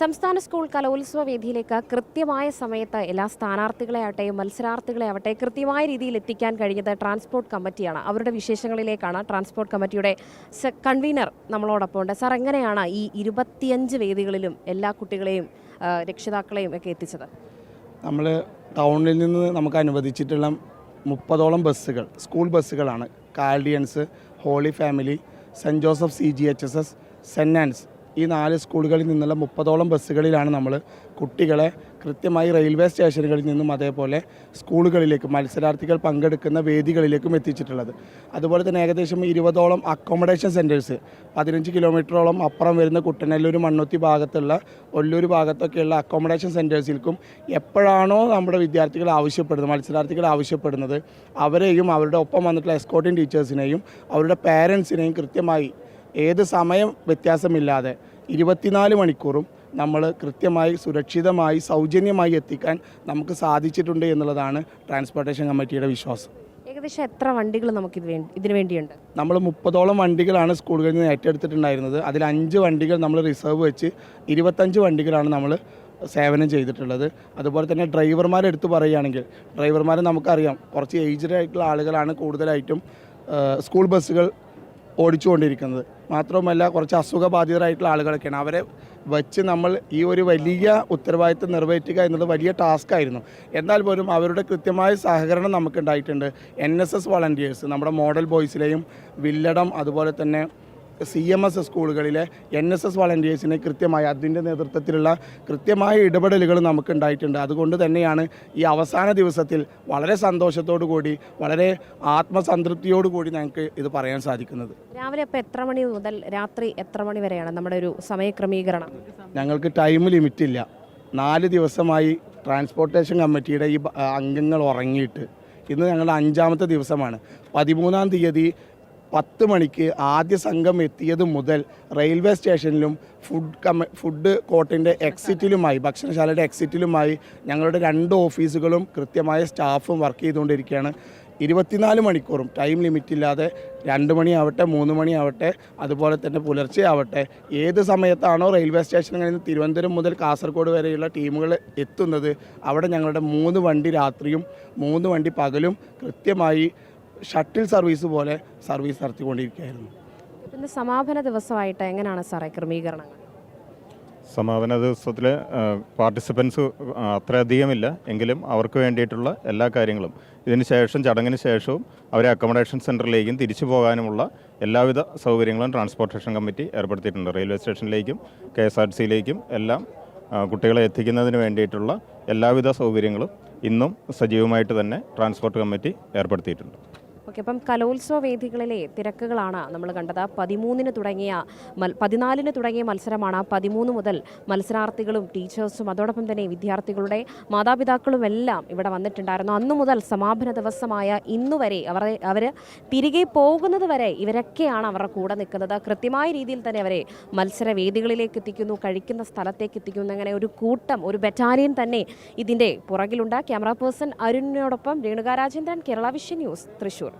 സംസ്ഥാന സ്കൂൾ കലോത്സവ വേദിയിലേക്ക് കൃത്യമായ സമയത്ത് എല്ലാ സ്ഥാനാർത്ഥികളെ മത്സരാർത്ഥികളെ ആവട്ടെ കൃത്യമായ രീതിയിൽ എത്തിക്കാൻ കഴിഞ്ഞത് ട്രാൻസ്പോർട്ട് കമ്മിറ്റിയാണ്. അവരുടെ വിശേഷങ്ങളിലേക്കാണ് ട്രാൻസ്പോർട്ട് കമ്മിറ്റിയുടെ കൺവീനർ നമ്മളോടൊപ്പം ഉണ്ട്. സാർ, എങ്ങനെയാണ് ഈ 25 വേദികളിലും എല്ലാ കുട്ടികളെയും രക്ഷിതാക്കളെയും ഒക്കെ എത്തിച്ചത്? നമ്മൾ ടൗണിൽ നിന്ന് നമുക്ക് അനുവദിച്ചിട്ടുള്ള 30ഓളം ബസ്സുകൾ സ്കൂൾ ബസ്സുകളാണ്. Chaldeans, holy family, saint Joseph CGHSS, saint Anne's ഈ 4 സ്കൂളുകളിൽ നിന്നുള്ള 30ഓളം ബസ്സുകളിലാണ് നമ്മൾ കുട്ടികളെ കൃത്യമായി റെയിൽവേ സ്റ്റേഷനുകളിൽ നിന്നും അതേപോലെ സ്കൂളുകളിലേക്കും മത്സരാർത്ഥികൾ പങ്കെടുക്കുന്ന വേദികളിലേക്കും എത്തിച്ചിട്ടുള്ളത്. അതുപോലെ തന്നെ ഏകദേശം 20ഓളം അക്കോമഡേഷൻ സെൻറ്റേഴ്സ് 15 കിലോമീറ്ററോളം അപ്പുറം വരുന്ന കുട്ടനെല്ലൂർ, മണ്ണുത്തി ഭാഗത്തുള്ള ഒല്ലൂർ ഭാഗത്തൊക്കെയുള്ള അക്കോമഡേഷൻ സെൻറ്റേഴ്സിലേക്കും എപ്പോഴാണോ നമ്മുടെ വിദ്യാർത്ഥികൾ ആവശ്യപ്പെടുന്നത്, മത്സരാർത്ഥികൾ ആവശ്യപ്പെടുന്നത്, അവരെയും അവരുടെ ഒപ്പം വന്നിട്ടുള്ള എസ്കോർട്ടിംഗ് ടീച്ചേഴ്സിനെയും അവരുടെ പാരൻസിനെയും കൃത്യമായി ഏത് സമയം വ്യത്യാസമില്ലാതെ 24 മണിക്കൂറും നമ്മൾ കൃത്യമായി സുരക്ഷിതമായി സൗജന്യമായി എത്തിക്കാൻ നമുക്ക് സാധിച്ചിട്ടുണ്ട് എന്നുള്ളതാണ് ട്രാൻസ്പോർട്ടേഷൻ കമ്മിറ്റിയുടെ വിശ്വാസം. ഏകദേശം എത്ര വണ്ടികൾ നമുക്ക് ഇതിനു വേണ്ടിയുണ്ട്? നമ്മൾ 30ഓളം വണ്ടികളാണ് സ്കൂളുകളിൽ നിന്ന് ഏറ്റെടുത്തിട്ടുണ്ടായിരുന്നത്. അതിൽ 5 വണ്ടികൾ നമ്മൾ റിസർവ് വെച്ച് 25 വണ്ടികളാണ് നമ്മൾ സേവനം ചെയ്തിട്ടുള്ളത്. അതുപോലെ തന്നെ ഡ്രൈവർമാരെടുത്ത് പറയുകയാണെങ്കിൽ ഡ്രൈവർമാരെ നമുക്കറിയാം, കുറച്ച് ഏജ്ഡ് ആയിട്ടുള്ള ആളുകളാണ് കൂടുതലായിട്ടും സ്കൂൾ ബസ്സുകൾ ഓടിച്ചുകൊണ്ടിരിക്കുന്നത്. മാത്രവുമല്ല കുറച്ച് അസുഖബാധിതരായിട്ടുള്ള ആളുകളൊക്കെയാണ്. അവരെ വച്ച് നമ്മൾ ഈ ഒരു വലിയ ഉത്തരവാദിത്വം നിറവേറ്റുക എന്നത് വലിയ ടാസ്ക് ആയിരുന്നു. എന്നാൽ പോലും അവരുടെ കൃത്യമായ സഹകരണം നമുക്കുണ്ടായിട്ടുണ്ട്. NSS വളണ്ടിയേഴ്സ്, നമ്മുടെ മോഡൽ ബോയ്സിലെയും വില്ലടം അതുപോലെ തന്നെ CMS സ്കൂളുകളിലെ NSS വളണ്ടിയേഴ്സിനെ കൃത്യമായി അതിൻ്റെ നേതൃത്വത്തിലുള്ള കൃത്യമായ ഇടപെടലുകൾ നമുക്കുണ്ടായിട്ടുണ്ട്. അതുകൊണ്ട് തന്നെയാണ് ഈ അവസാന ദിവസത്തിൽ വളരെ സന്തോഷത്തോടു കൂടി വളരെ ആത്മസംതൃപ്തിയോടു കൂടി ഞങ്ങൾക്ക് ഇത് പറയാൻ സാധിക്കുന്നത്. രാവിലെ അപ്പോൾ എത്ര മണി മുതൽ രാത്രി എത്ര മണി വരെയാണ് നമ്മുടെ ഒരു സമയക്രമീകരണം? ഞങ്ങൾക്ക് ടൈം ലിമിറ്റ് ഇല്ല. 4 ദിവസമായി ട്രാൻസ്പോർട്ടേഷൻ കമ്മിറ്റിയുടെ ഈ അംഗങ്ങൾ ഉറങ്ങിയിട്ട് ഇന്ന് ഞങ്ങളുടെ 5ാമത്തെ ദിവസമാണ്. 13-ാം തീയതി 10 മണിക്ക് ആദ്യ സംഘം എത്തിയത് മുതൽ റെയിൽവേ സ്റ്റേഷനിലും ഫുഡ് കോർട്ടിൻ്റെ എക്സിറ്റിലുമായി, ഭക്ഷണശാലയുടെ എക്സിറ്റിലുമായി ഞങ്ങളുടെ 2 ഓഫീസുകളും കൃത്യമായ സ്റ്റാഫും വർക്ക് ചെയ്തുകൊണ്ടിരിക്കുകയാണ്. 24 മണിക്കൂറും ടൈം ലിമിറ്റ് ഇല്ലാതെ 2 മണിയാവട്ടെ 3 മണിയാവട്ടെ അതുപോലെ തന്നെ പുലർച്ചെ ആവട്ടെ ഏത് സമയത്താണോ റെയിൽവേ സ്റ്റേഷനിൽ നിന്ന് തിരുവനന്തപുരം മുതൽ കാസർഗോഡ് വരെയുള്ള ടീമുകൾ എത്തുന്നത്, അവിടെ ഞങ്ങളുടെ 3 വണ്ടി രാത്രിയും 3 വണ്ടി പകലും കൃത്യമായി ഷട്ടിൽ സർവീസ് പോലെ സർവീസ് നടത്തിക്കൊണ്ടിരിക്കുകയായിരുന്നു. പിന്നെ സമാപന ദിവസമായിട്ട് എങ്ങനെയാണ് സാറേ ക്രമീകരണങ്ങൾ? സമാപന ദിവസത്തിൽ പാർട്ടിസിപ്പൻസ് അത്രയധികമില്ല, എങ്കിലും അവർക്ക് വേണ്ടിയിട്ടുള്ള എല്ലാ കാര്യങ്ങളും ഇതിന് ശേഷം ചടങ്ങിന് ശേഷവും അവരെ അക്കോമഡേഷൻ സെൻറ്ററിലേക്കും തിരിച്ചു പോകാനുമുള്ള എല്ലാവിധ സൗകര്യങ്ങളും ട്രാൻസ്പോർട്ടേഷൻ കമ്മിറ്റി ഏർപ്പെടുത്തിയിട്ടുണ്ട്. റെയിൽവേ സ്റ്റേഷനിലേക്കും KSRTCയിലേക്കും എല്ലാം കുട്ടികളെ എത്തിക്കുന്നതിന് വേണ്ടിയിട്ടുള്ള എല്ലാവിധ സൗകര്യങ്ങളും ഇന്നും സജീവമായിട്ട് തന്നെ ട്രാൻസ്പോർട്ട് കമ്മിറ്റി ഏർപ്പെടുത്തിയിട്ടുണ്ട്. ഓക്കെ, അപ്പം കലോത്സവ വേദികളിലെ തിരക്കുകളാണ് നമ്മൾ കണ്ടത്. 14-ന് തുടങ്ങിയ മത്സരമാണ്. 13 മുതൽ മത്സരാർത്ഥികളും ടീച്ചേഴ്സും അതോടൊപ്പം തന്നെ വിദ്യാർത്ഥികളുടെ മാതാപിതാക്കളും എല്ലാം ഇവിടെ വന്നിട്ടുണ്ടായിരുന്നു. അന്നു മുതൽ സമാപന ദിവസമായ ഇന്നുവരെ അവർ തിരികെ പോകുന്നത് വരെ ഇവരൊക്കെയാണ് അവരുടെ കൂടെ നിൽക്കുന്നത്. കൃത്യമായ രീതിയിൽ തന്നെ അവരെ മത്സരവേദികളിലേക്ക് എത്തിക്കുന്നു, കഴിക്കുന്ന സ്ഥലത്തേക്ക് എത്തിക്കുന്നു. അങ്ങനെ ഒരു കൂട്ടം, ഒരു ബറ്റാലിയൻ തന്നെ ഇതിൻ്റെ പുറകിലുണ്ട്. ക്യാമറ പേഴ്സൺ അരുണിനോടൊപ്പം രേണുക രാജേന്ദ്രൻ, കേരള വിഷൻ ന്യൂസ്, തൃശ്ശൂർ.